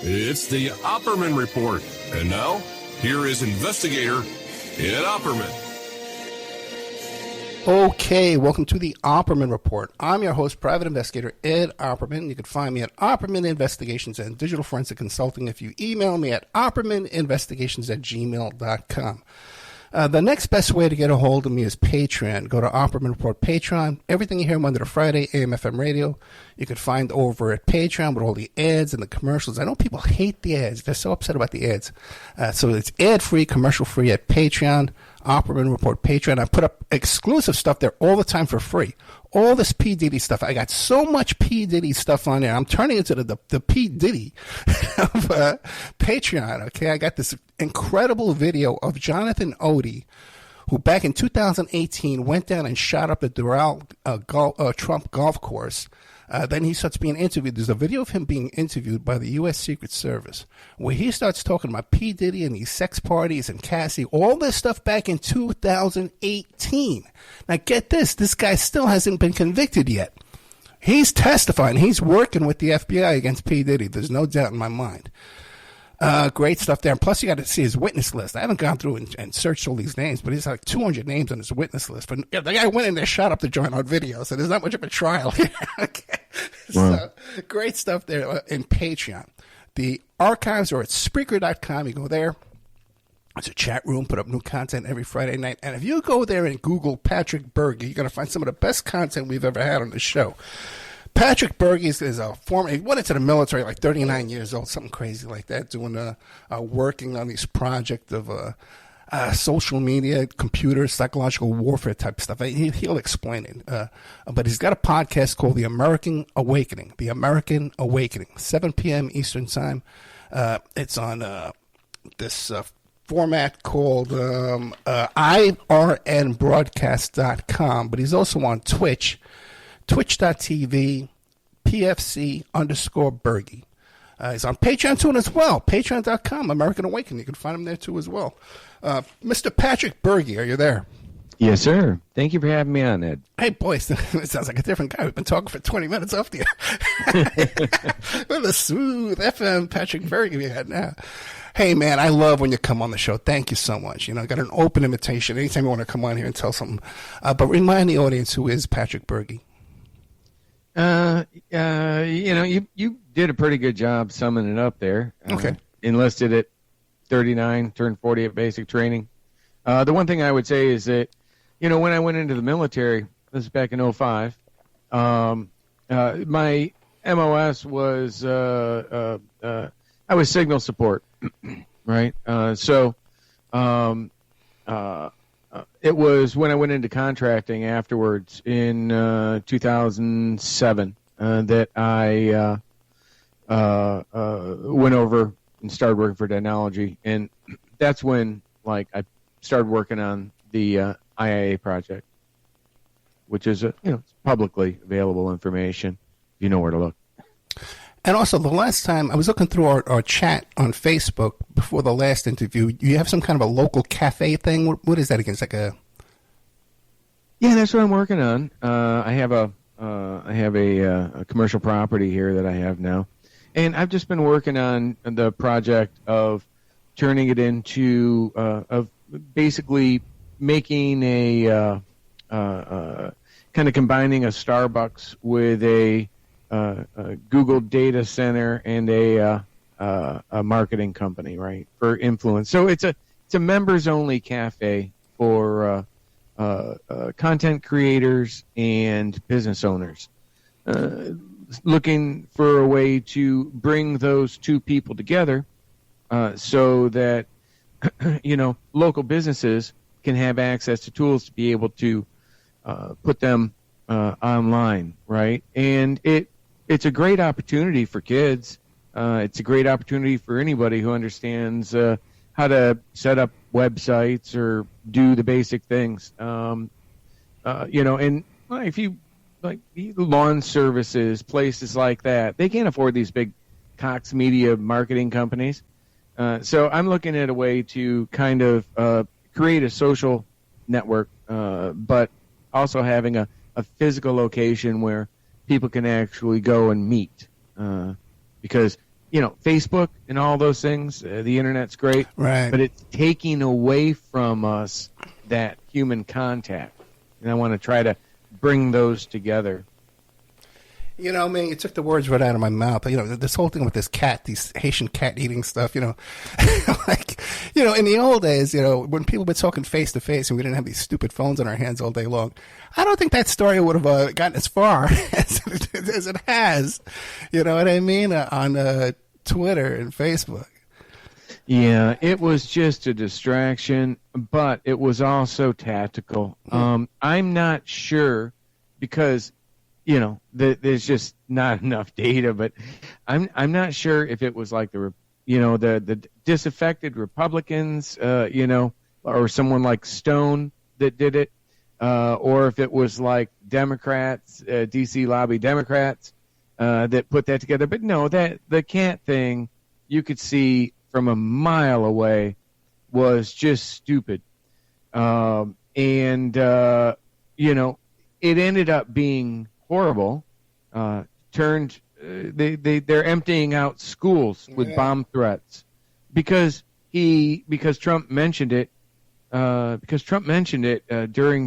It's the Opperman Report. And now, here is investigator Ed Opperman. Okay, welcome to the Opperman Report. I'm your host, private investigator Ed Opperman. You can find me at Opperman Investigations and Digital Forensic Consulting if you email me at oppermaninvestigations@gmail.com. The next best way to get a hold of me is Patreon. Go to Opperman Report Patreon. Everything you hear Monday to Friday, AM/FM radio, you can find over at Patreon with all the ads and the commercials. I know people hate the ads. They're so upset about the ads. So it's ad-free, commercial-free at Patreon, Opperman Report Patreon. I put up exclusive stuff there all the time for free. All this P. Diddy stuff. I got so much P. Diddy stuff on there. I'm turning into the P. Diddy of Patreon. Okay, I got this incredible video of Jonathan Odie, who back in 2018 went down and shot up the Doral Trump golf course. Then he starts being interviewed. There's a video of him being interviewed by the U.S. Secret Service where he starts talking about P. Diddy and these sex parties and Cassie, all this stuff back in 2018. Now get this guy still hasn't been convicted yet. He's testifying. He's working with the FBI against P. Diddy. There's no doubt in my mind. Great stuff there. And plus, you got to see his witness list. I haven't gone through and searched all these names, but he's like 200 names on his witness list. But the guy went in there, shot up the joint on video, so there's not much of a trial here. Okay. Wow. So, great stuff there in Patreon. The archives are at Spreaker.com. You go there. It's a chat room, put up new content every Friday night. And if you go there and Google Patrick Bergy, you're going to find some of the best content we've ever had on the show. Patrick Bergy is a former, he went into the military like 39 years old, something crazy like that, doing working on these projects of social media, computers, psychological warfare type stuff. He'll explain it. But he's got a podcast called The American Awakening, 7 p.m. Eastern Time. It's on this format called IRNbroadcast.com, but he's also on Twitch. Twitch.tv, PFC_Bergy. He's on Patreon too as well. Patreon.com, American Awakening. You can find him there too as well. Mr. Patrick Bergy, are you there? Yes, sir. Thank you for having me on, Ed. Hey, boys, it sounds like a different guy. We've been talking for 20 minutes off the air. What a smooth FM Patrick Bergy we had now. Hey, man, I love when you come on the show. Thank you so much. You know, I got an open invitation anytime you want to come on here and tell something. But remind the audience, who is Patrick Bergy? You did a pretty good job summing it up there. Okay. Enlisted at 39, turned 40 at basic training. The one thing I would say is that, when I went into the military, this is back in 2005, my MOS was, I was signal support, right? It was when I went into contracting afterwards in 2007 that I went over and started working for Technology, and that's when I started working on the IIA project, which is it's publicly available information. You know where to look. And also, the last time I was looking through our chat on Facebook before the last interview, you have some kind of a local cafe thing. What is that again? It's like a... Yeah, that's what I'm working on. I have a commercial property here that I have now, and I've just been working on the project of turning it into of basically making a kind of combining a Starbucks with a Google data center and a marketing company, right, for influence. So it's a members only cafe for content creators and business owners, looking for a way to bring those two people together, so that local businesses can have access to tools to be able to put them online, right? And it's a great opportunity for kids. It's a great opportunity for anybody who understands how to set up websites or do the basic things. And if you like lawn services, places like that, they can't afford these big Cox Media marketing companies. So I'm looking at a way to kind of create a social network, but also having a physical location where people can actually go and meet. Because Facebook and all those things. The internet's great, right? But it's taking away from us that human contact, and I want to try to bring those together. Man, you took the words right out of my mouth. This whole thing with this cat, these Haitian cat eating stuff, in the old days, when people were talking face to face and we didn't have these stupid phones in our hands all day long, I don't think that story would have gotten as far as it has, you know what I mean, on Twitter and Facebook. Yeah, it was just a distraction, but it was also tactical. I'm not sure because there's just not enough data, but I'm not sure if it was like the disaffected Republicans, or someone like Stone that did it, or if it was like Democrats, DC lobby Democrats, that put that together. But no, that the cat thing you could see from a mile away was just stupid, and it ended up being horrible. They're emptying out schools with bomb threats because Trump mentioned it during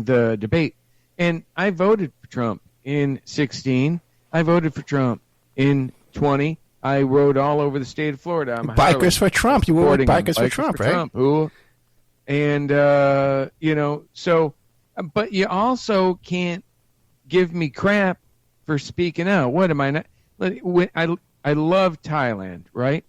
the debate. And I voted for Trump in 2016. I voted for Trump in 2020. I rode all over the state of Florida. Bikers for Trump. You were with Bikers for Trump, right? Trump, and but you also can't give me crap for speaking out. What am I not? I love Thailand, right?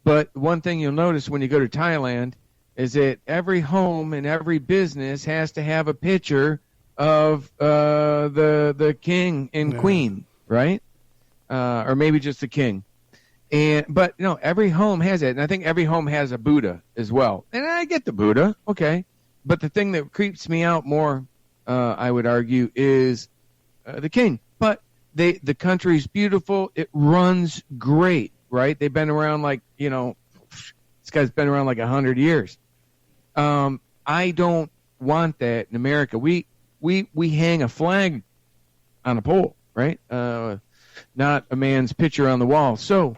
But one thing you'll notice when you go to Thailand is that every home and every business has to have a picture of the king and queen, right? Or maybe just the king. But every home has it, and I think every home has a Buddha as well. And I get the Buddha, okay. But the thing that creeps me out more, I would argue, is the king. But the country's beautiful. It runs great, right? They've been around this guy's been around like 100 years. I don't want that in America. We hang a flag on a pole, right? Not a man's picture on the wall. So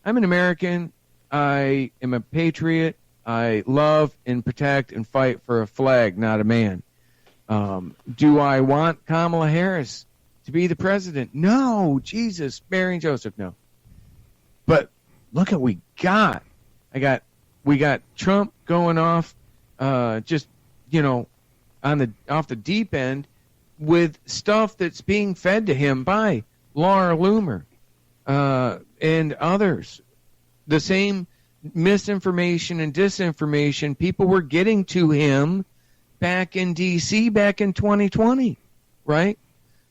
I'm an American. I am a patriot. I love and protect and fight for a flag, not a man. Do I want Kamala Harris to be the president? No. Jesus, Mary and Joseph, no. But look what we got. We got Trump going off, off the deep end with stuff that's being fed to him by Laura Loomer and others. The same misinformation and disinformation people were getting to him back in D.C. back in 2020, right?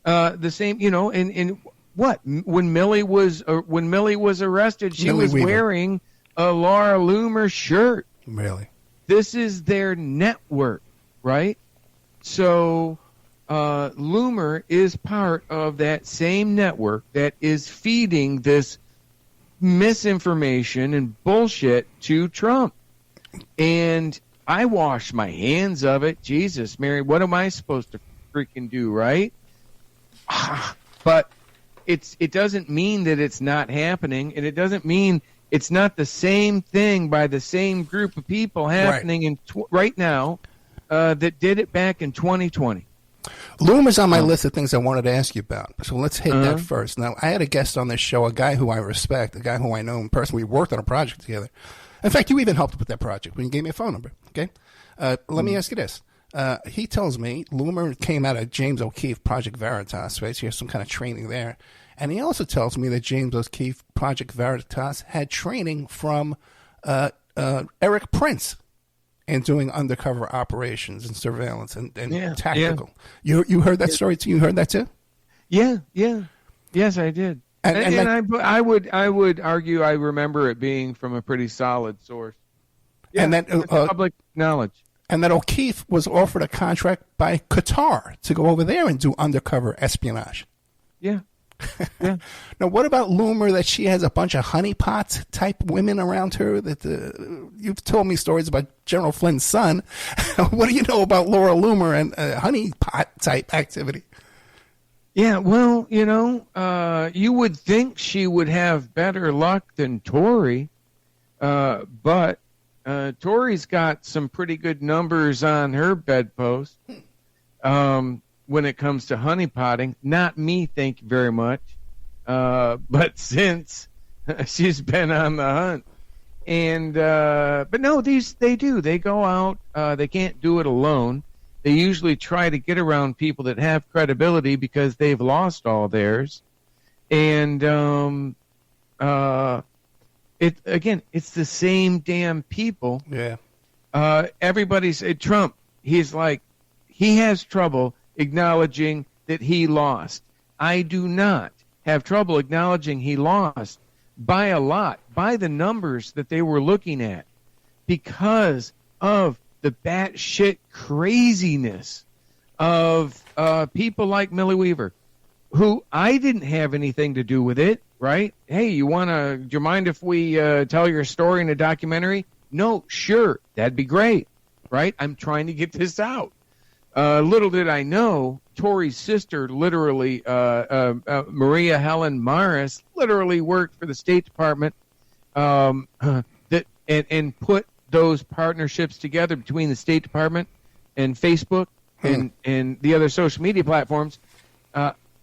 The same, and what when Millie was arrested, she was wearing a Laura Loomer shirt. Really? This is their network, right? So Loomer is part of that same network that is feeding this misinformation and bullshit to Trump. And I wash my hands of it. Jesus, Mary, what am I supposed to freaking do, right? But it doesn't mean that it's not happening, and it doesn't mean it's not the same thing by the same group of people happening right now that did it back in 2020. Loomer's on my list of things I wanted to ask you about. So let's hit that first. Now, I had a guest on this show, a guy who I respect, a guy who I know in person. We worked on a project together. In fact, you even helped with that project when you gave me a phone number. Okay, let me ask you this. He tells me Loomer came out of James O'Keefe Project Veritas, right? So he has some kind of training there. And he also tells me that James O'Keefe Project Veritas had training from Eric Prince in doing undercover operations and surveillance and tactical. Yeah. You heard that story too? You heard that too? Yeah. Yes, I did. And I would argue I remember it being from a pretty solid source. Yeah, and that public knowledge. And that O'Keefe was offered a contract by Qatar to go over there and do undercover espionage. Yeah. Now, what about Loomer, that she has a bunch of honeypot type women around her? That you've told me stories about General Flynn's son. What do you know about Laura Loomer and honeypot type activity? Yeah, well, you would think she would have better luck than Tori, but Tori's got some pretty good numbers on her bedpost when it comes to honeypotting. Not me, thank you very much. But since she's been on the hunt. And but no, they do. They go out. They can't do it alone. They usually try to get around people that have credibility because they've lost all theirs. And it's the same damn people. Yeah. Everybody's Trump. He's like, he has trouble acknowledging that he lost. I do not have trouble acknowledging he lost by a lot, by the numbers that they were looking at, because of the batshit craziness of people like Millie Weaver, who I didn't have anything to do with it, right? Hey, do you mind if we tell your story in a documentary? No, sure, that'd be great, right? I'm trying to get this out. Little did I know, Tori's sister, literally, Maria Helen Morris, literally worked for the State Department and put those partnerships together between the State Department and Facebook and the other social media platforms.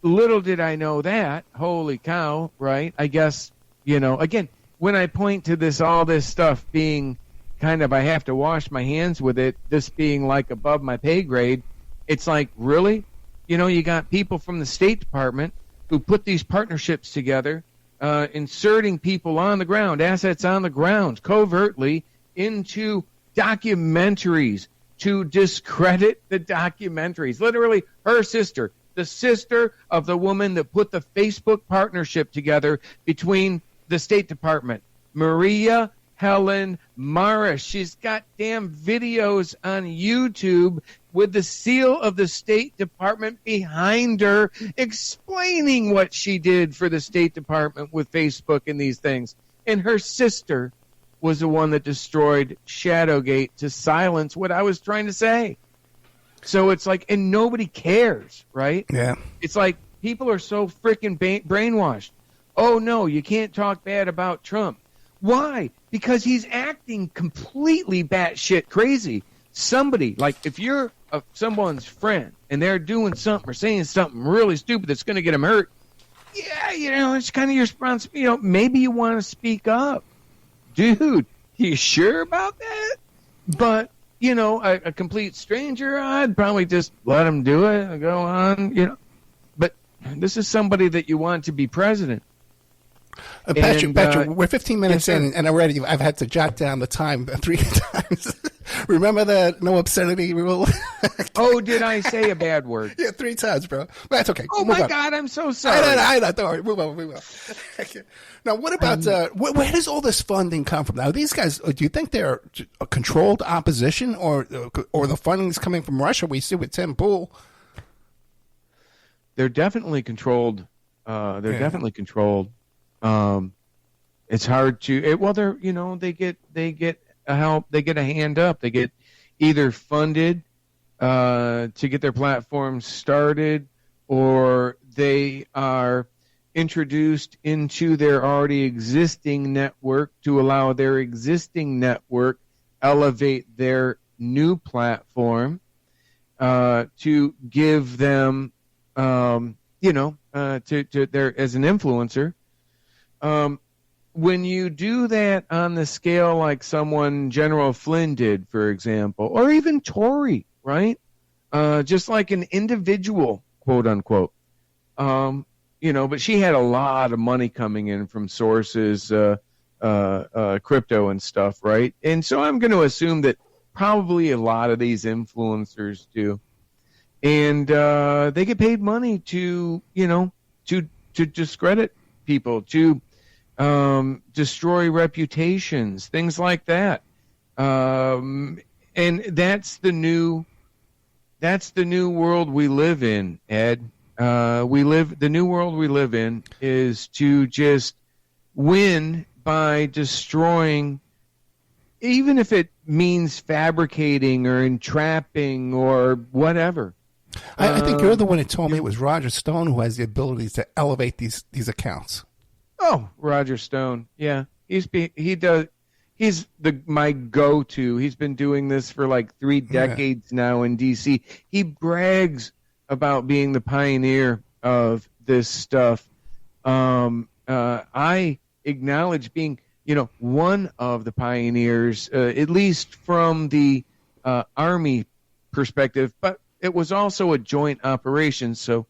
Little did I know that. Holy cow, right? I guess, again, when I point to all this stuff being kind of, I have to wash my hands with it, this being like above my pay grade, it's like, really? You got people from the State Department who put these partnerships together, inserting people on the ground, assets on the ground, covertly into documentaries to discredit the documentaries. Literally, her sister, the sister of the woman that put the Facebook partnership together between the State Department, Maria Helen Morris. She's got damn videos on YouTube with the seal of the State Department behind her explaining what she did for the State Department with Facebook and these things. And her sister was the one that destroyed Shadowgate to silence what I was trying to say. So it's like, and nobody cares, right? Yeah. It's like people are so freaking brainwashed. Oh, no, you can't talk bad about Trump. Why? Because he's acting completely batshit crazy. Somebody, like if you're someone's friend and they're doing something or saying something really stupid that's going to get them hurt, yeah, it's kind of your responsibility. Maybe you want to speak up. Dude, you sure about that? But, a complete stranger, I'd probably just let him do it and go on, But this is somebody that you want to be president. Patrick, we're 15 minutes in, and already I've had to jot down the time 3 times. Remember the no obscenity rule? Oh, did I say a bad word? Yeah, 3 times, bro. But that's okay. Oh, my God, I'm so sorry. I know. Don't worry. Move on. Now, what about where does all this funding come from? Now, these guys, do you think they're a controlled opposition, or the funding is coming from Russia? We see with Tim Pool. They're definitely controlled. Definitely controlled. It's hard to. They get a help. They get a hand up. They get either funded to get their platforms started, or they are introduced into their already existing network to allow their existing network elevate their new platform to give them, to their as an influencer. When you do that on the scale like someone General Flynn did, for example, or even Tory, right? Just like an individual, quote unquote. But she had a lot of money coming in from sources, crypto and stuff, right? And so I'm going to assume that probably a lot of these influencers do. And they get paid money to discredit people, to destroy reputations, things like that. And that's the new world we live in, Ed. The new world we live in is to just win by destroying, even if it means fabricating or entrapping or whatever. I think you're the one that told me it was Roger Stone who has the ability to elevate these accounts. Oh, Roger Stone. Yeah, he's my go-to. He's been doing this for like 3 decades now in DC. He brags about being the pioneer of this stuff. I acknowledge being, one of the pioneers, at least from the Army perspective, but it was also a joint operation. So,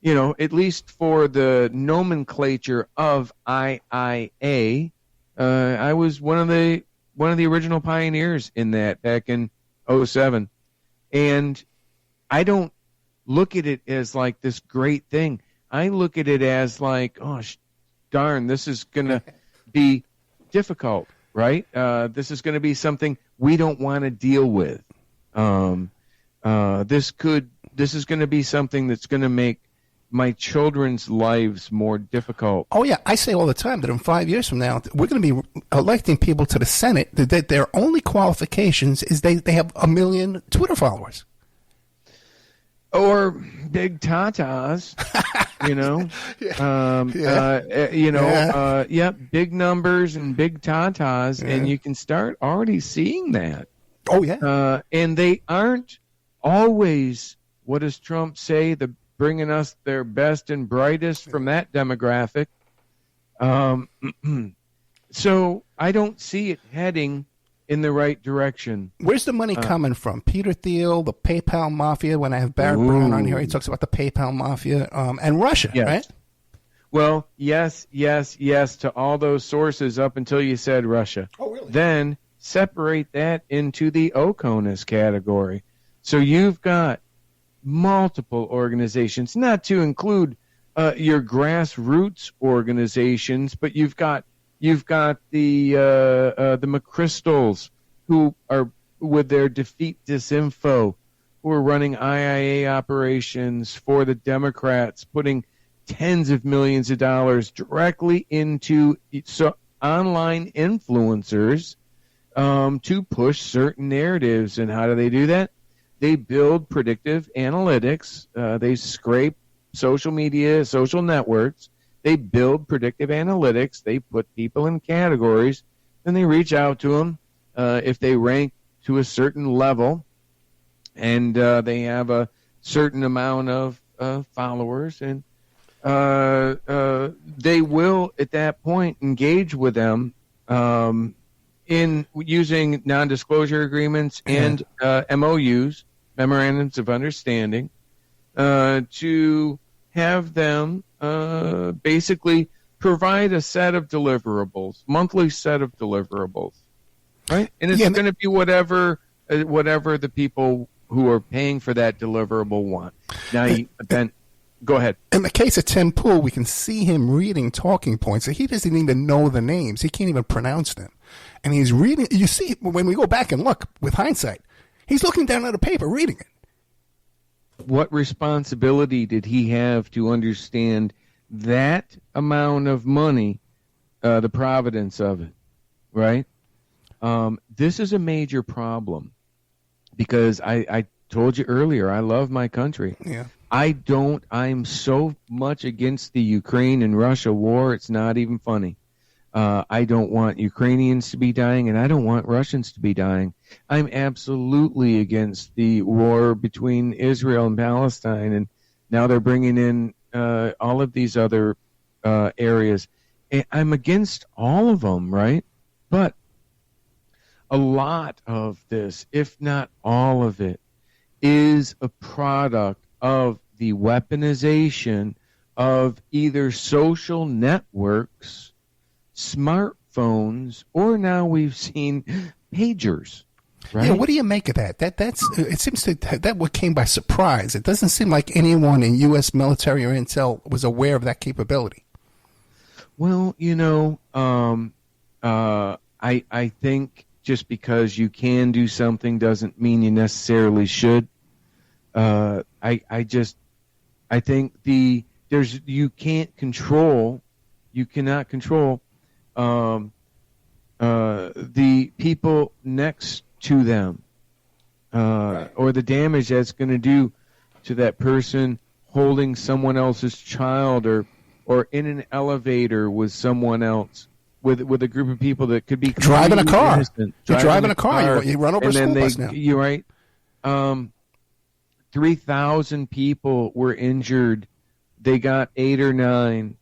at least for the nomenclature of IIA, I was one of the original pioneers in that back in 2007. And I don't look at it as like this great thing. I look at it as like, oh, darn, this is going to be difficult, right? This is going to be something we don't want to deal with. This is going to be something that's going to make my children's lives more difficult. Oh, yeah. I say all the time that in 5 years from now, we're going to be electing people to the Senate that their only qualifications is they have 1 million Twitter followers. Or big tatas, big numbers and big tatas, and you can start already seeing that. Oh, yeah. And they aren't always, what does Trump say, bringing us their best and brightest from that demographic. So I don't see it heading in the right direction. Where's the money coming from? Peter Thiel, the PayPal Mafia. When I have Barrett Brown on here, he talks about the PayPal Mafia and Russia, right? Well, yes to all those sources up until you said Russia. Oh, really? Then separate that into the OCONUS category. So you've got multiple organizations, not to include your grassroots organizations, but you've got the McChrystals, who are with their Defeat Disinfo, who are running IIA operations for the Democrats, putting tens of millions of dollars directly into online influencers to push certain narratives. And how do they do that? They build predictive analytics. They scrape social media, social networks. They build predictive analytics. They put people in categories, and they reach out to them if they rank to a certain level, and they have a certain amount of followers, and they will, at that point, engage with them in using non-disclosure agreements and MOUs, memorandums of understanding, to have them basically provide a set of deliverables, monthly set of deliverables, right? And it's going to be whatever the people who are paying for that deliverable want. Now, then go ahead. In the case of Tim Pool, we can see him reading talking points. He doesn't even know the names. He can't even pronounce them. And he's reading. You see, when we go back and look with hindsight, he's looking down at a paper, reading it. What responsibility did he have to understand that amount of money, the providence of it, right? This is a major problem because I told you earlier, I love my country. Yeah. I'm so much against the Ukraine and Russia war, it's not even funny. I don't want Ukrainians to be dying, and I don't want Russians to be dying. I'm absolutely against the war between Israel and Palestine, and now they're bringing in all of these other areas. And I'm against all of them, right? But a lot of this, if not all of it, is a product of the weaponization of either social networks, smartphones, or now we've seen pagers. Right? Yeah, what do you make of that? It seems that what came by surprise. It doesn't seem like anyone in U.S. military or intel was aware of that capability. Well, I think just because you can do something doesn't mean you necessarily should. I think you cannot control the people next to them, or the damage that's going to do to that person holding someone else's child, or in an elevator with someone else, with a group of people that could be driving a car. Innocent, You're driving a car. You run over a school bus now. You're right. 3,000 people were injured. They got 8 or 9.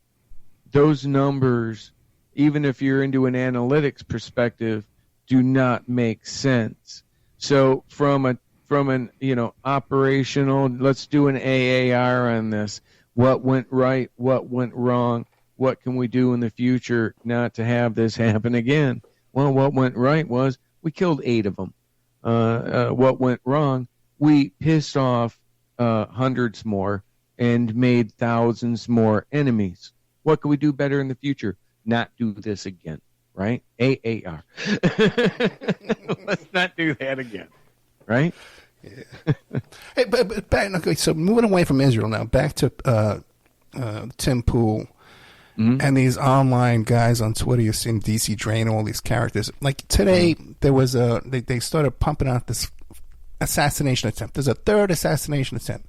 Those numbers, even if you're into an analytics perspective, do not make sense. So from an operational, let's do an AAR on this. What went right? What went wrong? What can we do in the future not to have this happen again? Well, what went right was we killed 8 of them. What went wrong? We pissed off hundreds more and made thousands more enemies. What can we do better in the future? Not do this again, right? AAR. Let's not do that again, right? Yeah. Hey, but back, okay, so moving away from Israel now, back to Tim Pool and these online guys on Twitter. You've seen DC Drain, all these characters. Like today, there was they started pumping out this assassination attempt. There's a third assassination attempt.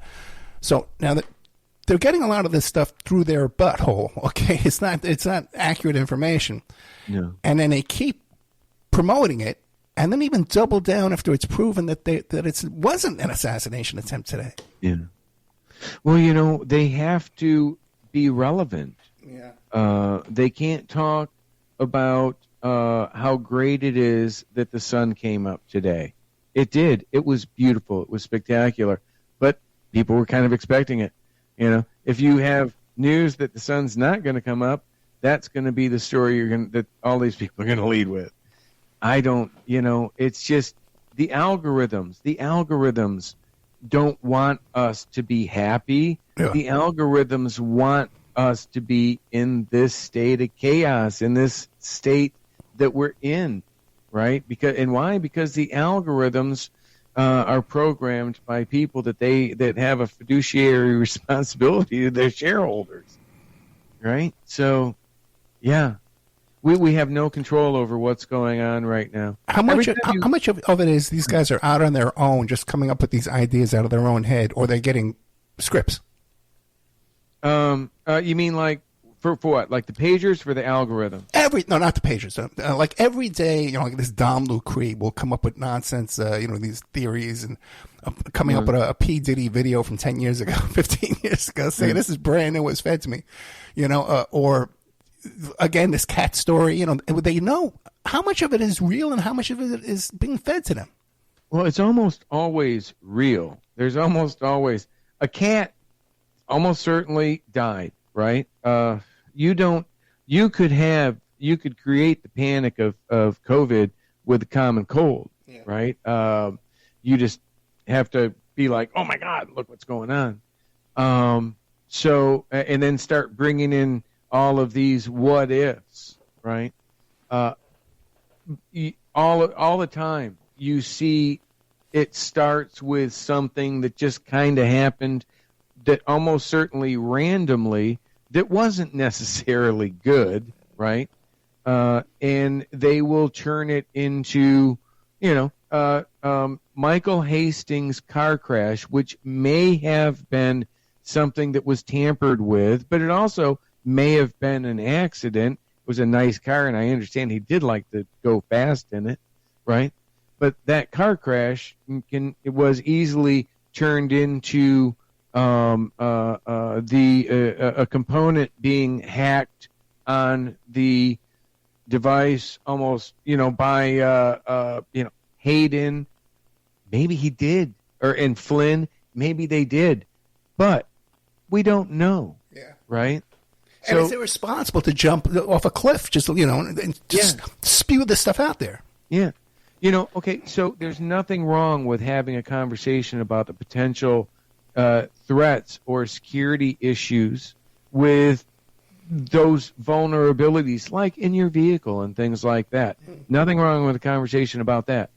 So now that they're getting a lot of this stuff through their butthole, okay? It's not accurate information. No. And then they keep promoting it, and then even double down after it's proven that it wasn't an assassination attempt today. Yeah. Well, they have to be relevant. Yeah. They can't talk about how great it is that the sun came up today. It did. It was beautiful. It was spectacular. But people were kind of expecting it. If you have news that the sun's not going to come up, that's going to be the story that all these people are going to lead with. I don't, it's just the algorithms. The algorithms don't want us to be happy. Yeah. The algorithms want us to be in this state of chaos, in this state that we're in, right? Why? Because the algorithms are programmed by people that have a fiduciary responsibility to their shareholders, right? So, yeah, we have no control over what's going on right now. How much of it is these guys are out on their own, just coming up with these ideas out of their own head, or they're getting scripts? You mean like for what? Like the pagers for the algorithm? No, not the pagers. Like every day, like this Dom Lucree will come up with nonsense, these theories and coming up with a P. Diddy video from 10 years ago, 15 years ago, saying this is brand new, it was fed to me, or again, this cat story, they know how much of it is real and how much of it is being fed to them. Well, it's almost always real. There's almost always a cat almost certainly died, right? You could create the panic of COVID with a common cold, right? You just have to be like, oh my God, look what's going on. So, and then start bringing in all of these what ifs, right? All the time you see it starts with something that just kind of happened that almost certainly randomly that wasn't necessarily good, right? And they will turn it into, Michael Hastings' car crash, which may have been something that was tampered with, but it also may have been an accident. It was a nice car, and I understand he did like to go fast in it, right? But that car crash it was easily turned into a component being hacked on the device, almost by Hayden. Maybe he did, and Flynn. Maybe they did, but we don't know. Yeah. Right. And it's irresponsible to jump off a cliff, just spew this stuff out there. Yeah. Okay. So there's nothing wrong with having a conversation about the potential threats or security issues with those vulnerabilities, like in your vehicle and things like that. Nothing wrong with a conversation about that.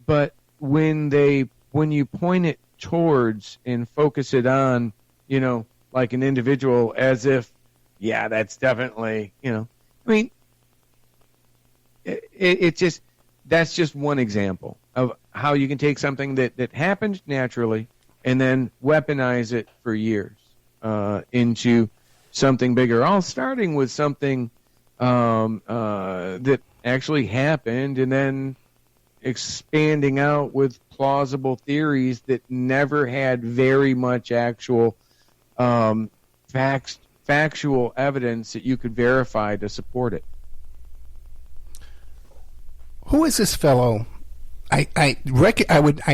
But when you point it towards and focus it on, like an individual, as if, yeah, that's definitely, that's just one example of how you can take something that happened naturally and then weaponize it for years into something bigger. All starting with something that actually happened, and then expanding out with plausible theories that never had very much actual factual evidence that you could verify to support it. Who is this fellow? I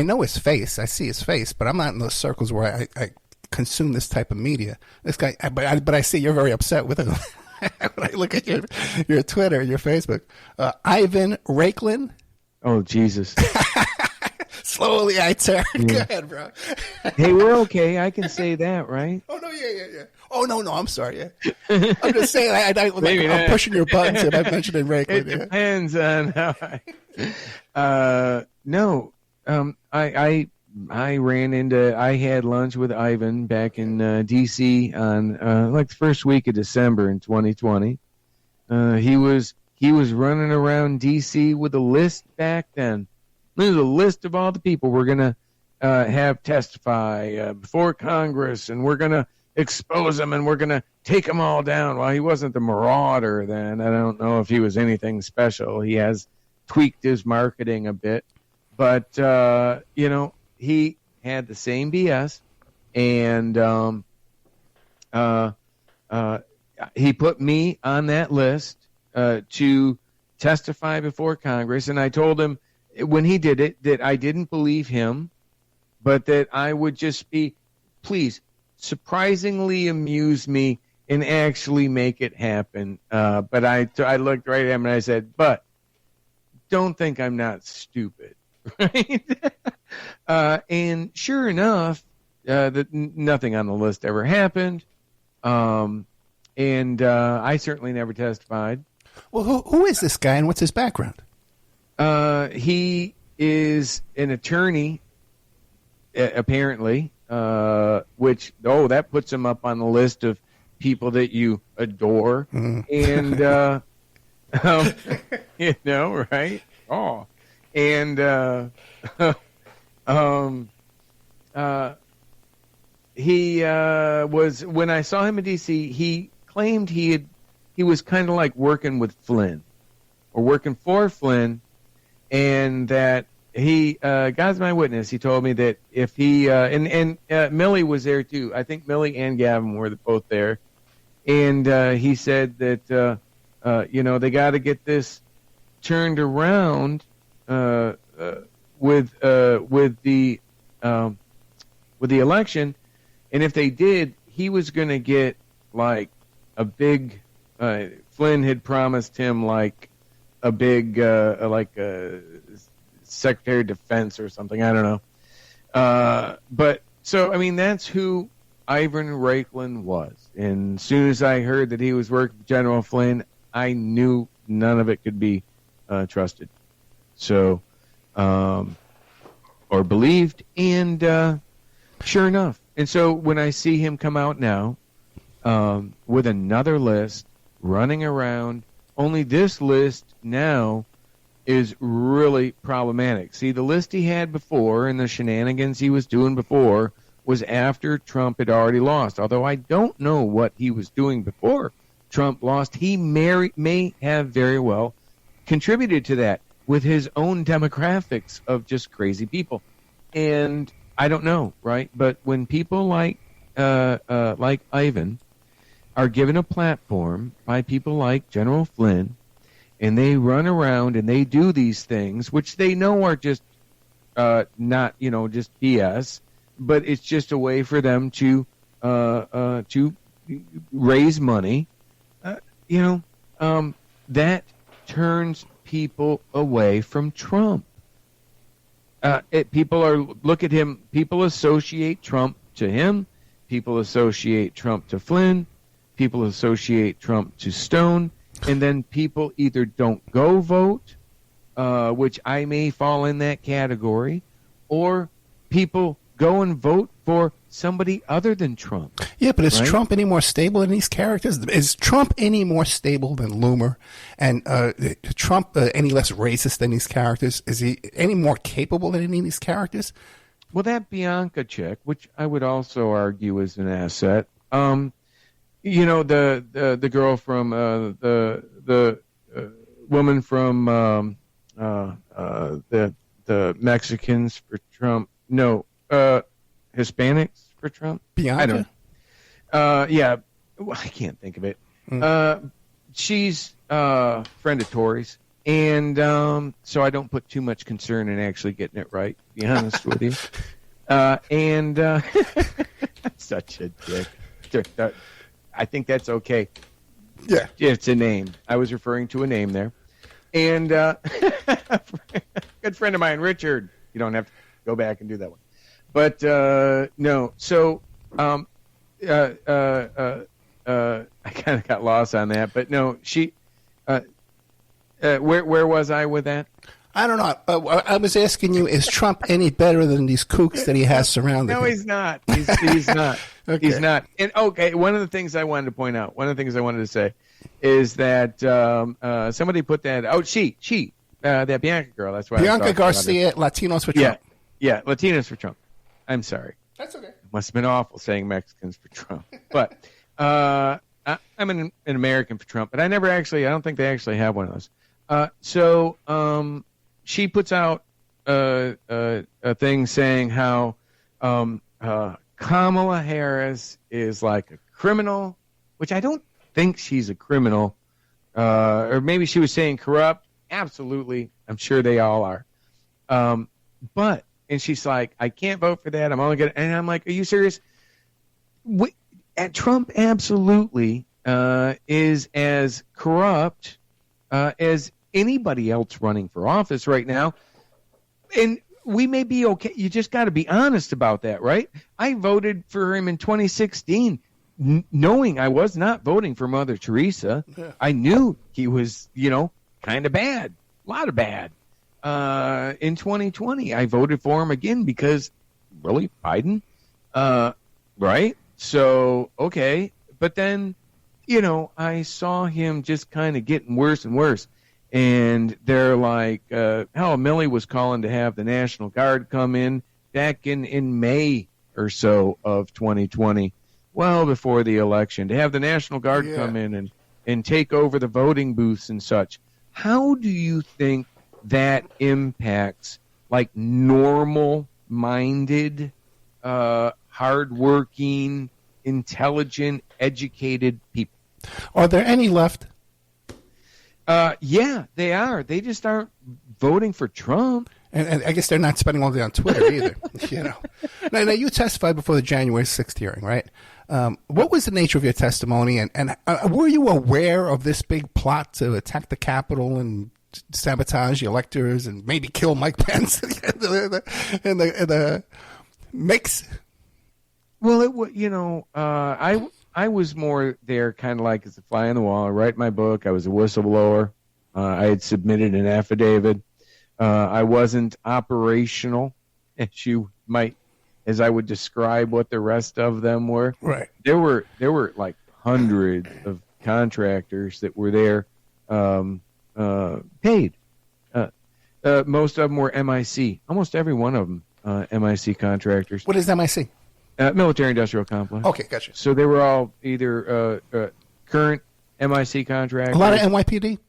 know his face. I see his face, but I'm not in those circles where I consume this type of media. This guy, but I see you're very upset with him. When I look at your Twitter, your Facebook, Ivan Raiklin. Oh, Jesus. Slowly I turn. Yeah. Go ahead, bro. Hey, we're okay. I can say that, right? Oh, no, yeah. Oh, no, I'm sorry. Yeah. I'm just saying, I'm pushing your buttons if I mentioned it Raiklin. It depends on how I had lunch with Ivan back in D.C. on like the first week of December in 2020. He was running around D.C. with a list back then. There's a list of all the people we're going to have testify before Congress, and we're going to expose them, and we're going to take them all down. Well, he wasn't the marauder then. I don't know if he was anything special. He has tweaked his marketing a bit. But, he had the same BS, and he put me on that list to testify before Congress, and I told him when he did it that I didn't believe him, but that I would just be, please, surprisingly amuse me and actually make it happen. But I looked right at him and I said, but don't think I'm not stupid, right? And sure enough, nothing on the list ever happened, and I certainly never testified. Well, who is this guy and what's his background? He is an attorney, apparently, which, that puts him up on the list of people that you adore. And, right? Oh. And he was, when I saw him in D.C., he claimed he was kind of like working with Flynn or working for Flynn, and that he, God's my witness, he told me that if he, and Millie was there too. I think Millie and Gavin were both there. And he said that, they got to get this turned around with the election. And if they did, he was going to get like a big, Flynn had promised him like a big, like a Secretary of Defense or something. I don't know. But so, I mean, that's who Ivan Raiklin was. And as soon as I heard that he was working with General Flynn, I knew none of it could be trusted. So, or believed. And sure enough. And so when I see him come out now with another list running around, only this list now is really problematic. See, the list he had before and the shenanigans he was doing before was after Trump had already lost. Although I don't know what he was doing before Trump lost. He may have very well contributed to that with his own demographics of just crazy people. And I don't know, right? But when people like Ivan are given a platform by people like General Flynn, and they run around and they do these things, which they know are just not, just BS, but it's just a way for them to raise money. That turns people away from Trump. Look at him. People associate Trump to him. People associate Trump to Flynn. People associate Trump to Stone. And then people either don't go vote, which I may fall in that category, or people go and vote for somebody other than Trump. Yeah, but is Trump any more stable than these characters? Is Trump any more stable than Loomer? And Trump any less racist than these characters? Is he any more capable than any of these characters? Well, that Bianca chick, which I would also argue is an asset. You know, the girl from the woman from the Mexicans for Trump. No, Hispanics for Trump. Bianca? I don't. Yeah, well, I can't think of it. She's a friend of Tori's, and so I don't put too much concern in actually getting it right, to be honest with you. Such a dick. I think that's okay. Yeah. It's a name. I was referring to a name there. And a good friend of mine, Richard. You don't have to go back and do that one. But no, so I kind of got lost on that. But no, she. Where was I with that? I don't know. I was asking you, is Trump any better than these kooks that he has surrounded him? No, he's not. He's not. Okay. He's not. And okay, one of the things I wanted to point out, one of the things I wanted to say, is that somebody put that. Oh, that Bianca girl. That's why Bianca Garcia, Latinos for Trump. Yeah, Latinos for Trump. I'm sorry. That's okay. It must have been awful saying Mexicans for Trump. But I'm an American for Trump, but I don't think they actually have one of those. So she puts out a thing saying how Kamala Harris is like a criminal, which I don't think she's a criminal. Or maybe she was saying corrupt. Absolutely. I'm sure they all are. And she's like, I can't vote for that. I'm only going to, and I'm like, are you serious? Trump absolutely is as corrupt as anybody else running for office right now. And we may be okay. You just got to be honest about that, right? I voted for him in 2016 knowing I was not voting for Mother Teresa. Yeah. I knew he was, kind of bad, a lot of bad. In 2020, I voted for him again because, really, Biden? Right? So, okay. But then, I saw him just kind of getting worse and worse. And they're like, Millie was calling to have the National Guard come in back in May or so of 2020, well before the election, to have the National Guard come in and take over the voting booths and such. How do you think that impacts like normal-minded, hardworking, intelligent, educated people? Are there any left? Yeah, they are. They just aren't voting for Trump. And I guess they're not spending all day on Twitter either. Now, you testified before the January 6th hearing, right? What was the nature of your testimony? And were you aware of this big plot to attack the Capitol and sabotage the electors and maybe kill Mike Pence in the mix? Well, I was more there kind of like as a fly on the wall. I write my book. I was a whistleblower. I had submitted an affidavit. I wasn't operational, as I would describe what the rest of them were. Right. There were like hundreds of contractors that were there, paid. Most of them were MIC. Almost every one of them, MIC contractors. What is MIC? Military-industrial complex. Okay, gotcha. So they were all either current MIC contractors. A lot of NYPD?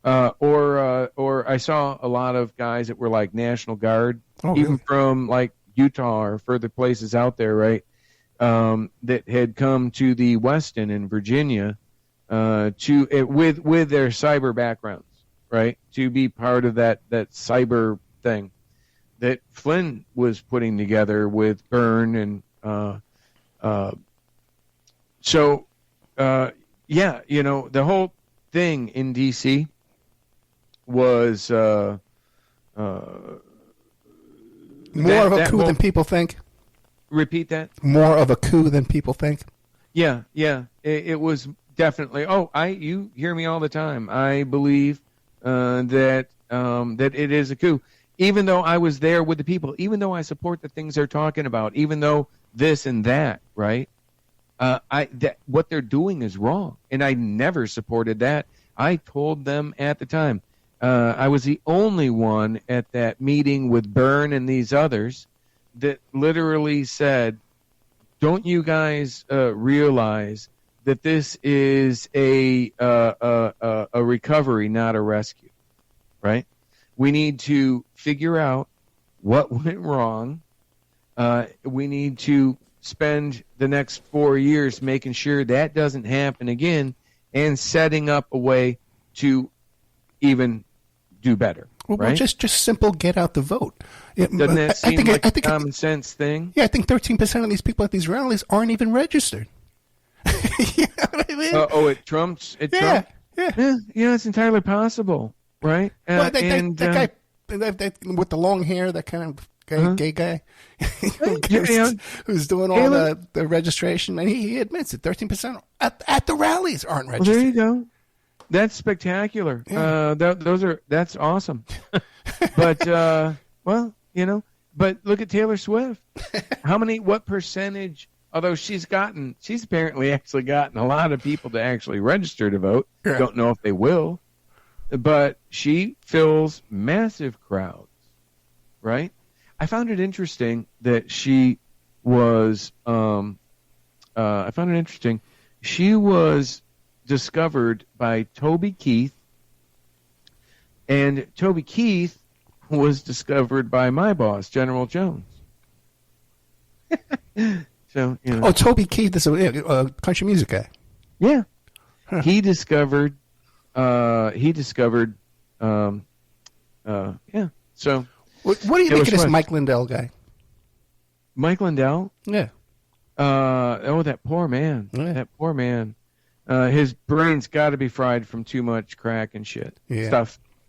Or I saw a lot of guys that were like National Guard, even from like Utah or further places out there, right? That had come to the Westin in Virginia with their cyber backgrounds, right? To be part of that cyber thing that Flynn was putting together with Byrne and the whole thing in D.C. was more of a coup than people think. Repeat that. More of a coup than people think. Yeah. It was definitely. You hear me all the time. I believe that it is a coup. Even though I was there with the people, even though I support the things they're talking about, even though this and that, right? What they're doing is wrong, and I never supported that. I told them at the time. I was the only one at that meeting with Byrne and these others that literally said, "Don't you guys realize that this is a recovery, not a rescue, right? We need to figure out what went wrong. We need to spend the next 4 years making sure that doesn't happen again and setting up a way to even do better." Well, right? just simple get out the vote. Doesn't that seem like a common sense thing? Yeah, I think 13% of these people at these rallies aren't even registered. You know what I mean? It trumps. Yeah, it's entirely possible, right? Well, that guy with the long hair, that kind of gay guy, who's doing all the registration, and he admits it. 13% at the rallies aren't registered. Well, there you go. That's spectacular. Yeah. That's awesome. But but look at Taylor Swift. What percentage? Although she's apparently actually gotten a lot of people to actually register to vote. Yeah. Don't know if they will, but she fills massive crowds, right? I found it interesting that she was. She was discovered by Toby Keith, and Toby Keith was discovered by my boss, General Jones. So, Toby Keith is a country music guy. Yeah. Huh. He discovered. So What do you think of this Mike Lindell guy? Mike Lindell? Yeah. That poor man. Yeah. That poor man. His brain's got to be fried from too much crack and shit. Yeah.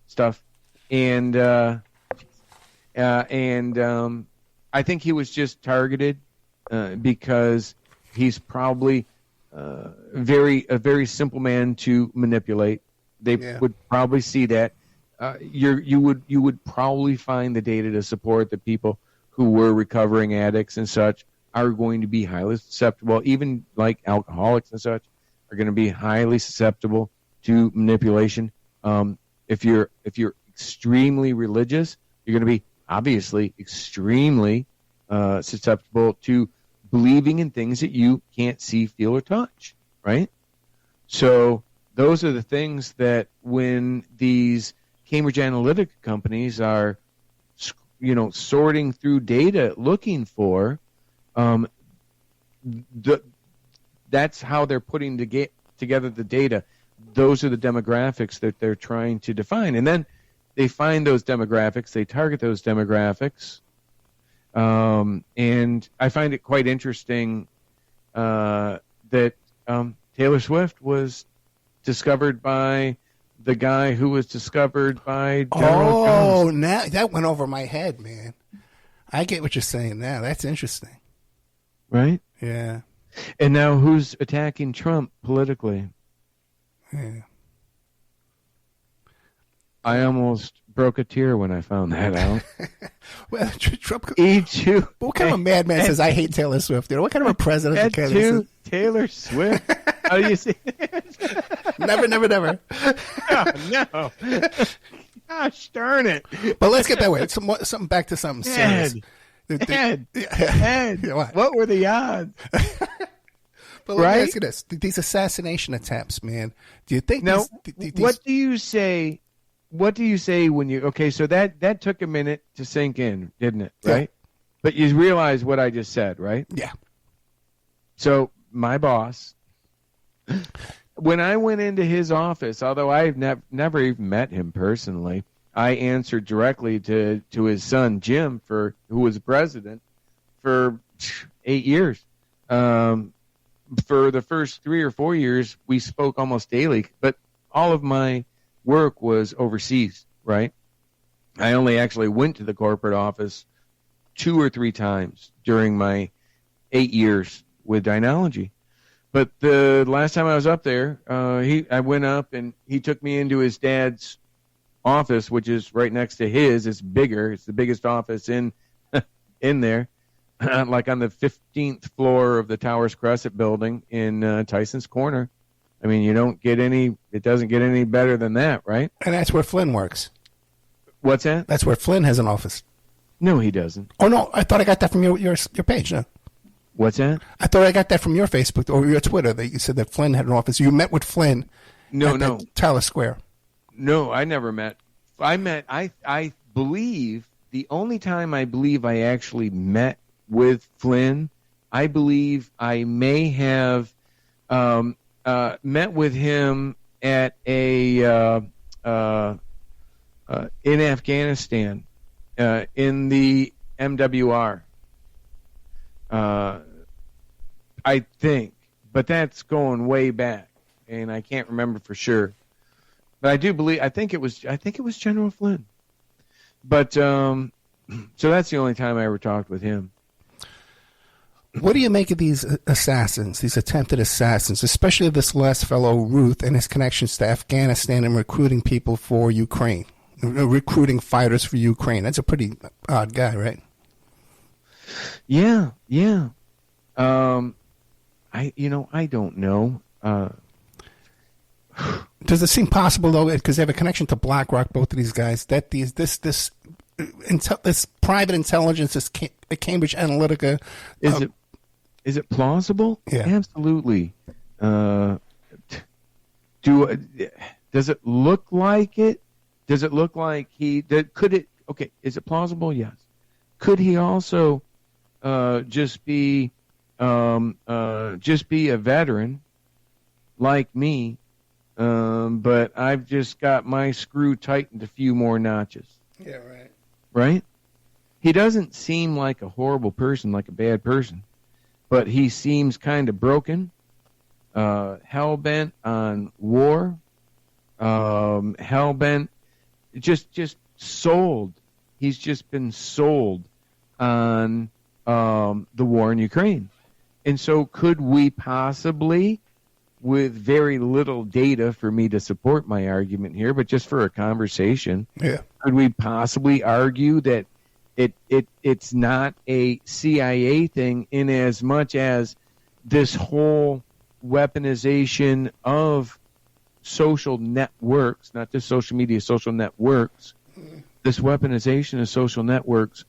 Stuff. And I think he was just targeted because he's probably a very simple man to manipulate. They would probably see that. You would probably find the data to support that people who were recovering addicts and such are going to be highly susceptible, even like alcoholics and such, are going to be highly susceptible to manipulation. If you're extremely religious, you're going to be obviously extremely susceptible to believing in things that you can't see, feel, or touch, right? So those are the things that when these Cambridge Analytica companies are, sorting through data looking for, that's how they're putting together the data. Those are the demographics that they're trying to define. And then they find those demographics, they target those demographics. And I find it quite interesting that Taylor Swift was discovered by the guy who was discovered by General Jones. Now that went over my head, man. I get what you're saying now. That's interesting. Right? Yeah. And now who's attacking Trump politically? Yeah. I almost broke a tear when I found that out. Well, Trump. What kind of a madman says I hate Taylor Swift? What kind of a president says Taylor Swift? How do you say? Never. No. Gosh darn it! But let's get that way. Something back to something serious. Ed, Yeah, what were the odds? But let me ask you this: these assassination attempts, man. Do you think? Now, these... what do you say? What do you say when you? Okay, so that took a minute to sink in, didn't it? Right. Yeah. But you realize what I just said, right? Yeah. So my boss, when I went into his office, although I've never even met him personally, I answered directly to his son Jim, who was president for 8 years. For the first 3 or 4 years, we spoke almost daily, but all of my work was overseas, right? I only actually went to the corporate office 2 or 3 times during my 8 years with Dynology. But the last time I was up there, I went up and he took me into his dad's office, which is right next to his. It's bigger. It's the biggest office in there, like on the 15th floor of the Towers Crescent building in Tyson's Corner. I mean, it doesn't get any better than that, right? And that's where Flynn works. What's that? That's where Flynn has an office. No, he doesn't. Oh, no, I thought I got that from your page, no? What's that? I thought I got that from your Facebook or your Twitter that you said that Flynn had an office. You met with Flynn at Tyler Square. No, I never met. I believe, the only time I believe I actually met with Flynn, I believe I may have met with him at in Afghanistan, in the MWR. I think, but that's going way back, and I can't remember for sure. But I do believe, I think it was General Flynn. But so that's the only time I ever talked with him. What do you make of these assassins, these attempted assassins, especially this last fellow, Ruth, and his connections to Afghanistan and recruiting people for Ukraine, recruiting fighters for Ukraine? That's a pretty odd guy, right? Yeah. I don't know. Does it seem possible, though, because they have a connection to BlackRock, both of these guys, that this private intelligence, this Cambridge Analytica, is it plausible? Yeah, absolutely. Does it look like it? Does it look like could it? Okay, is it plausible? Yes. Could he also just be a veteran like me? But I've just got my screw tightened a few more notches. Yeah, right. Right? He doesn't seem like a horrible person, like a bad person, but he seems kind of broken, hell-bent on war, hell-bent, just sold. He's just been sold on the war in Ukraine. And so could we possibly, with very little data for me to support my argument here, but just for a conversation, could we possibly argue that it's not a CIA thing in as much as this whole weaponization of social networks, not just social media, social networks, this weaponization of social networks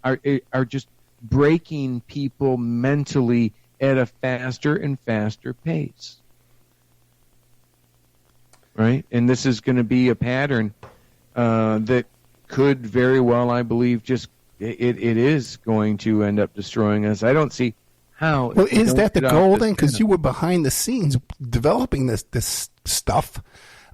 are just breaking people mentally at a faster and faster pace, right? And this is going to be a pattern that could very well, I believe, it is going to end up destroying us. I don't see how. Well, is that the goal then? Because you were behind the scenes developing this stuff.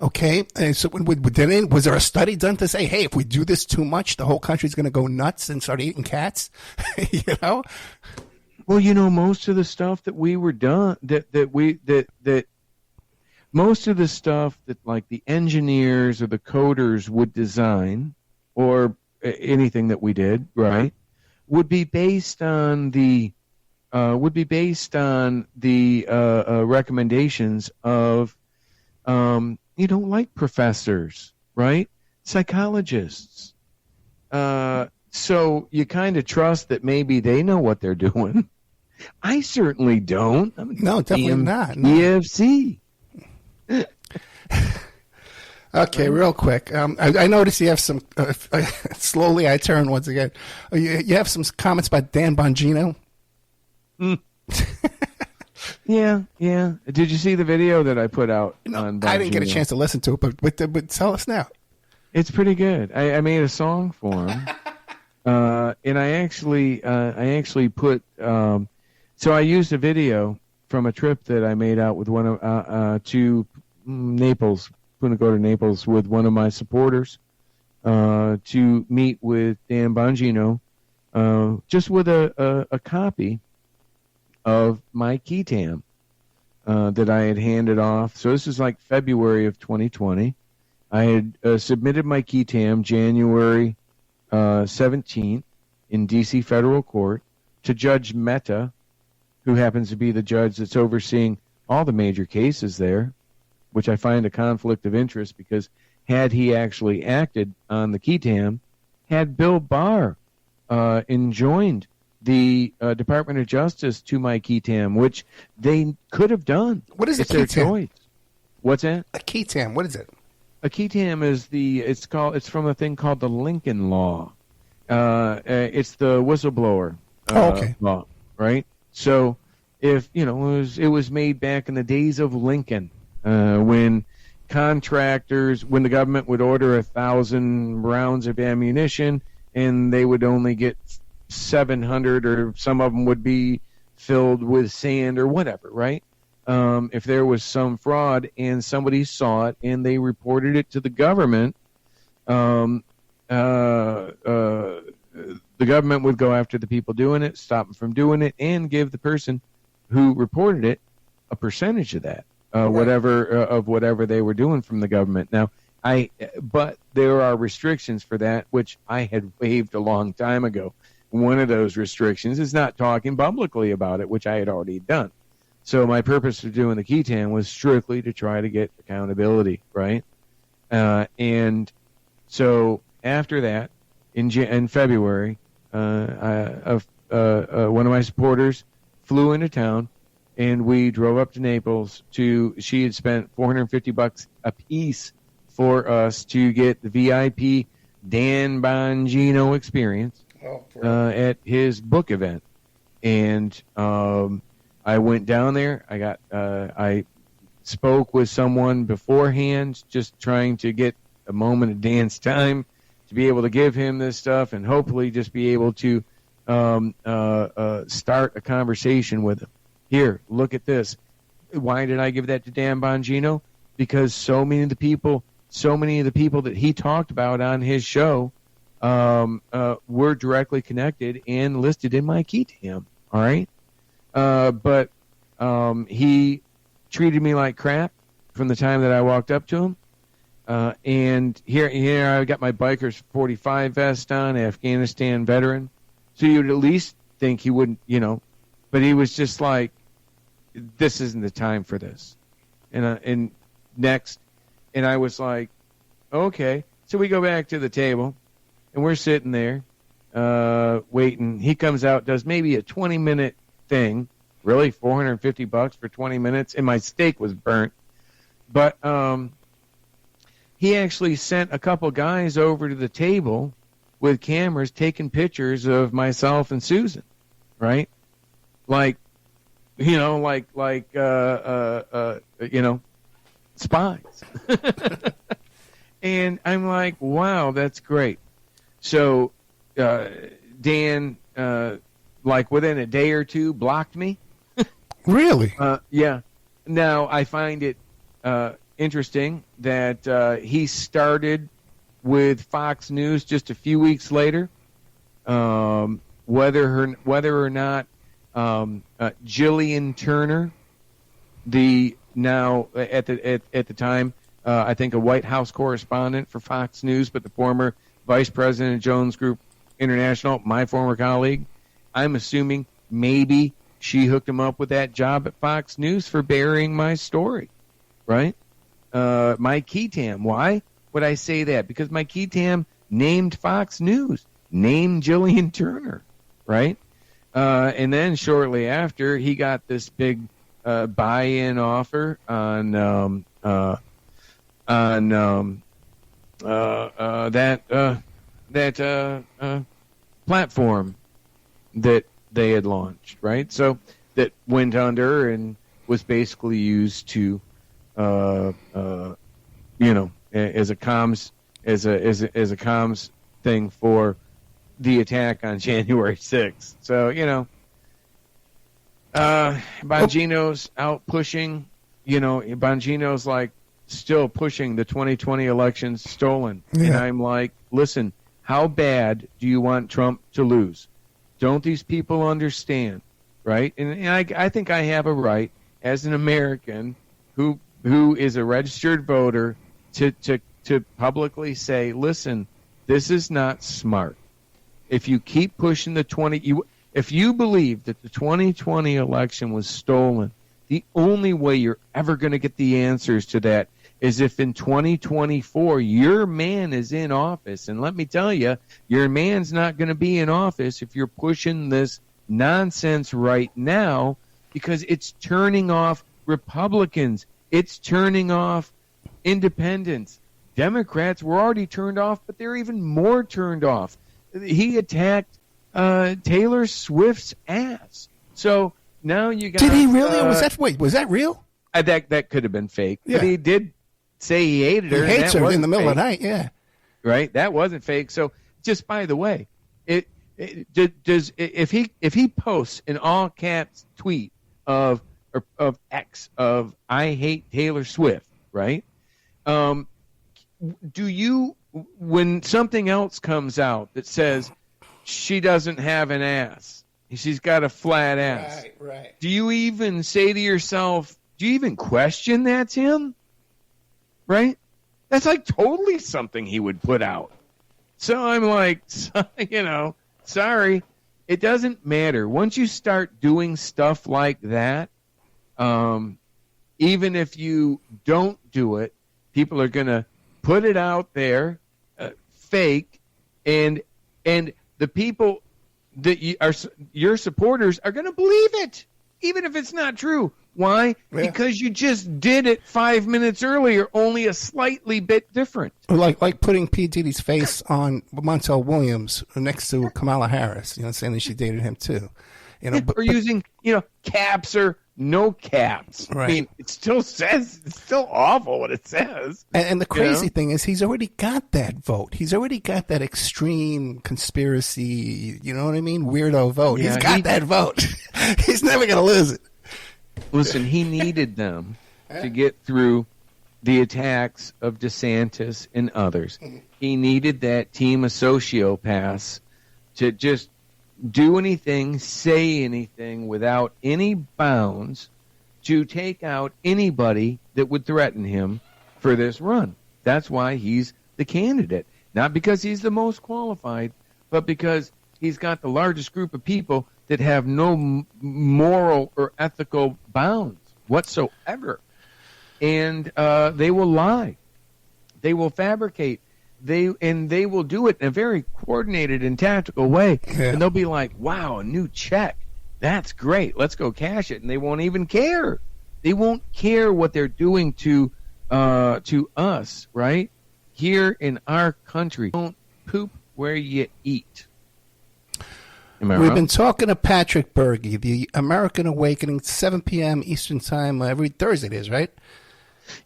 Okay, and so was there a study done to say, hey, if we do this too much, the whole country's going to go nuts and start eating cats? You know. Well, most of the stuff that we were done, that most of the stuff that like the engineers or the coders would design, or anything that we did, right, would be based on the recommendations of, like professors, right, psychologists. So you kind of trust that maybe they know what they're doing. I certainly don't. No, definitely not. No. EFC. Okay, real quick. I noticed you have some. Slowly, I turn once again. You have some comments about Dan Bongino. Yeah. Did you see the video that I put out on Bongino? I didn't get a chance to listen to it, but tell us now. It's pretty good. I made a song for him, and I actually put. So I used a video from a trip that I made out with one of to Naples. Going to go to Naples with one of my supporters to meet with Dan Bongino, just with a copy of my key tam that I had handed off. So this is like February of 2020. I had submitted my key tam January 17th in D.C. federal court to Judge Mehta, who happens to be the judge that's overseeing all the major cases there, which I find a conflict of interest because had he actually acted on the key tam, had Bill Barr enjoined the Department of Justice to my key tam, which they could have done. What is a key tam? What's that? A key tam. What is it? A key tam is it's from a thing called the Lincoln Law, It's the whistleblower law, right? So if, it was made back in the days of Lincoln, when when the government would order 1,000 rounds of ammunition and they would only get 700, or some of them would be filled with sand or whatever, right? If there was some fraud and somebody saw it and they reported it to the government, the government would go after the people doing it, stop them from doing it, and give the person who reported it a percentage of that, whatever they were doing from the government. Now, but there are restrictions for that, which I had waived a long time ago. One of those restrictions is not talking publicly about it, which I had already done. So my purpose for doing the Ketan was strictly to try to get accountability, right? And so after that, in February, one of my supporters flew into town, and we drove up to Naples she had spent $450 a piece for us to get the VIP Dan Bongino experience at his book event. And I went down there. I spoke with someone beforehand, just trying to get a moment of Dan's time to be able to give him this stuff and hopefully just be able to start a conversation with him. Here, look at this. Why did I give that to Dan Bongino? Because so many of the people that he talked about on his show were directly connected and listed in my Ketan. All right, but he treated me like crap from the time that I walked up to him. And here I got my Biker's 45 vest on, Afghanistan veteran. So you'd at least think he wouldn't, but he was just like, this isn't the time for this. And next, and I was like, okay. So we go back to the table, and we're sitting there waiting. He comes out, does maybe a 20-minute thing, really $450 for 20 minutes, and my steak was burnt. But he actually sent a couple guys over to the table with cameras taking pictures of myself and Susan, right? Like, spies. And I'm like, wow, that's great. So Dan, within a day or two, blocked me. Really? Yeah. Now, I find it interesting that he started with Fox News just a few weeks later. Whether or not Jillian Turner, the now at the time I think a White House correspondent for Fox News, but the former vice president of Jones Group International, my former colleague, I'm assuming maybe she hooked him up with that job at Fox News for burying my story, right? My Ketan. Why would I say that? Because my Ketan named Fox News, named Jillian Turner, right? And then shortly after, he got this big buy-in offer on that platform that they had launched, right? So that went under and was basically used to, as a comms thing for the attack on January 6th. So, Bongino's out pushing, Bongino's like still pushing the 2020 elections stolen. Yeah. And I'm like, listen, how bad do you want Trump to lose? Don't these people understand, right? And I think I have a right as an American who is a registered voter to publicly say, listen, this is not smart. If you keep pushing if you believe that the 2020 election was stolen, the only way you're ever going to get the answers to that is if in 2024 your man is in office. And let me tell you, your man's not going to be in office if you're pushing this nonsense right now, because it's turning off Republicans. It's turning off independents. Democrats were already turned off, but they're even more turned off. he attacked Taylor Swift's ass. So now you got. Did he really? Was that real? That could have been fake. Yeah. But he did say he hated her. He hates her in the middle fake. of the night. Yeah. Right. That wasn't fake. So just by the way, if he posts an all caps tweet of X of I hate Taylor Swift, right? Do you, when something else comes out that says she doesn't have an ass, she's got a flat ass, right. Do you even say to yourself, do you even question that's him? Right? That's like totally something he would put out. So I'm like, sorry. It doesn't matter. Once you start doing stuff like that, even if you don't do it, people are going to put it out there, fake, and the people that your supporters are going to believe it, even if it's not true. Why? Yeah. Because you just did it 5 minutes earlier, only a slightly bit different. Like putting P. Diddy's face on Montel Williams next to Kamala Harris, saying that she dated him too. Or using, caps or no caps. Right. I mean, it still says, it's still awful what it says. And the crazy thing is he's already got that vote. He's already got that extreme conspiracy, you know what I mean? Weirdo vote. Yeah, he's got that vote. He's never going to lose it. Listen, he needed them to get through the attacks of DeSantis and others. He needed that team of sociopaths to just do anything, say anything without any bounds to take out anybody that would threaten him for this run. That's why he's the candidate. Not because he's the most qualified, but because he's got the largest group of people that have no moral or ethical bounds whatsoever. And they will lie. They will fabricate. They will do it in a very coordinated and tactical way. Yeah. And they'll be like, wow, a new check. That's great. Let's go cash it. And they won't even care. They won't care what they're doing to us, right? Here in our country. Don't poop where you eat. We've been talking to Patrick Bergy, the American Awakening, 7 p.m. Eastern Time every Thursday, it is, right?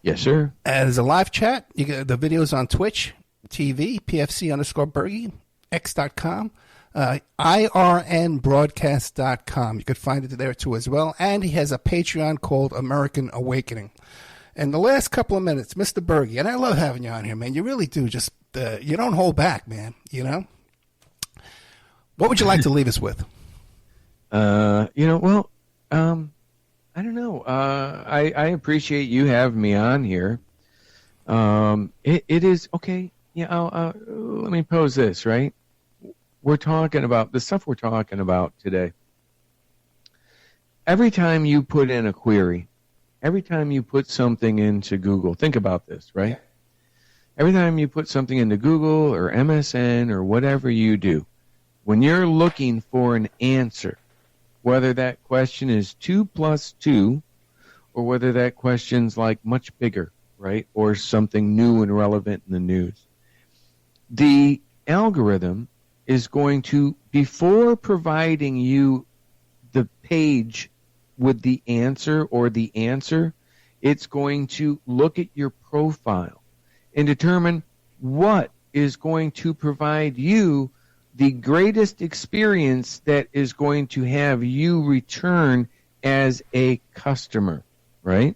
Yes, sir. As a live chat, you get the videos on Twitch TV, PFC_Bergy, X.com, IRNbroadcast.com. You could find it there too as well. And he has a Patreon called American Awakening. And the last couple of minutes, Mr. Bergy, and I love having you on here, man. You really do. Just, you don't hold back, man, What would you like to leave us with? I don't know. I appreciate you having me on here. It is okay. Yeah. Let me pose this, right? We're talking about the stuff we're talking about today. Every time you put in a query, every time you put something into Google, think about this, right? Every time you put something into Google or MSN or whatever you do, when you're looking for an answer, whether that question is 2 + 2 or whether that question's like much bigger, right? Or something new and relevant in the news, the algorithm is going to, before providing you the page with the answer or the answer, it's going to look at your profile and determine what is going to provide you the greatest experience that is going to have you return as a customer, right?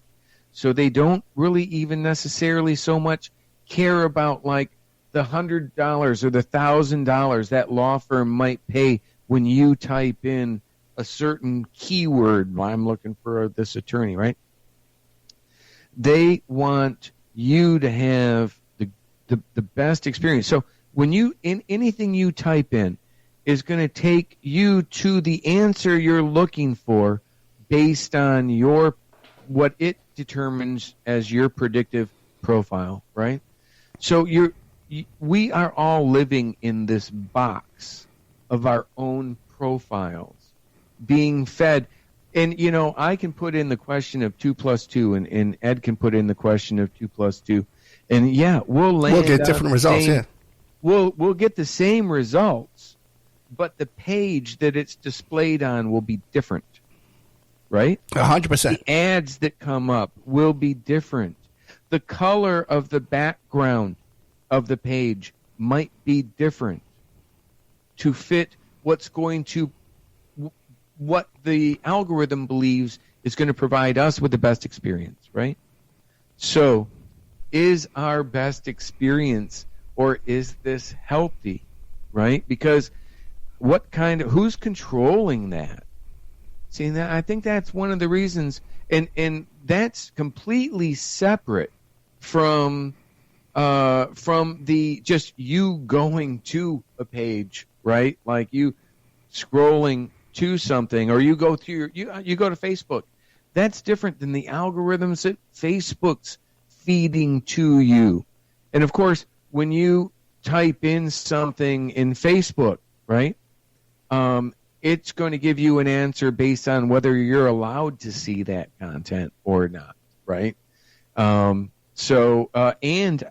So they don't really even necessarily so much care about like the $100 or the $1,000 that law firm might pay when you type in a certain keyword. I'm looking for this attorney, right? They want you to have the best experience. So when anything you type in is going to take you to the answer you're looking for based on what it determines as your predictive profile, right? So we are all living in this box of our own profiles being fed. And, I can put in the question of 2 + 2 and Ed can put in the question of 2 + 2. And, yeah, we'll get different results, yeah. we'll get the same results, but the page that it's displayed on will be different, right? 100%. The ads that come up will be different. The color of the background of the page might be different to fit what the algorithm believes is going to provide us with the best experience, right? So, is our best experience, or is this healthy, right? Because who's controlling that? See, that I think that's one of the reasons, and that's completely separate from the just you going to a page, right? Like you scrolling to something, or you go through you go to Facebook. That's different than the algorithms that Facebook's feeding to you. And of course, when you type in something in Facebook, right? It's going to give you an answer based on whether you're allowed to see that content or not, right? And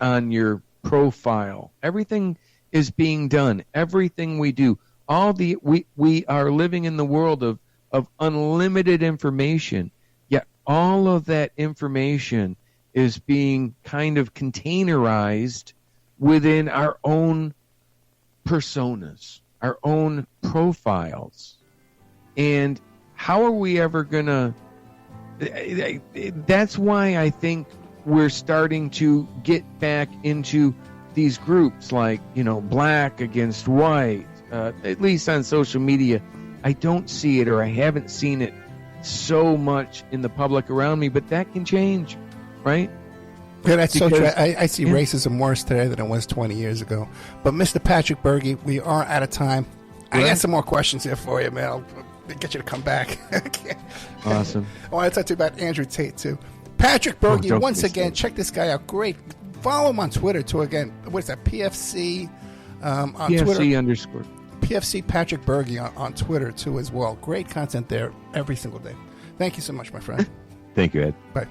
on your profile, everything is being done. Everything we do, we are living in the world of unlimited information. Yet all of that information is being kind of containerized within our own personas, our own profiles. And how are we ever going to... That's why I think we're starting to get back into these groups like, black against white. At least on social media, I don't see it, or I haven't seen it so much in the public around me, but that can change, right? Yeah, that's so true. I see racism worse today than it was 20 years ago. But Mr. Patrick Bergy, we are out of time. I got some more questions here for you, man. I'll get you to come back. Awesome. I want to talk to you about Andrew Tate, too. Patrick Bergy, once again, check this guy out. Great. Follow him on Twitter, too. Again, what is that? PFC on PFC Twitter. _ PFC Patrick Bergy on Twitter, too, as well. Great content there every single day. Thank you so much, my friend. Thank you, Ed. Bye.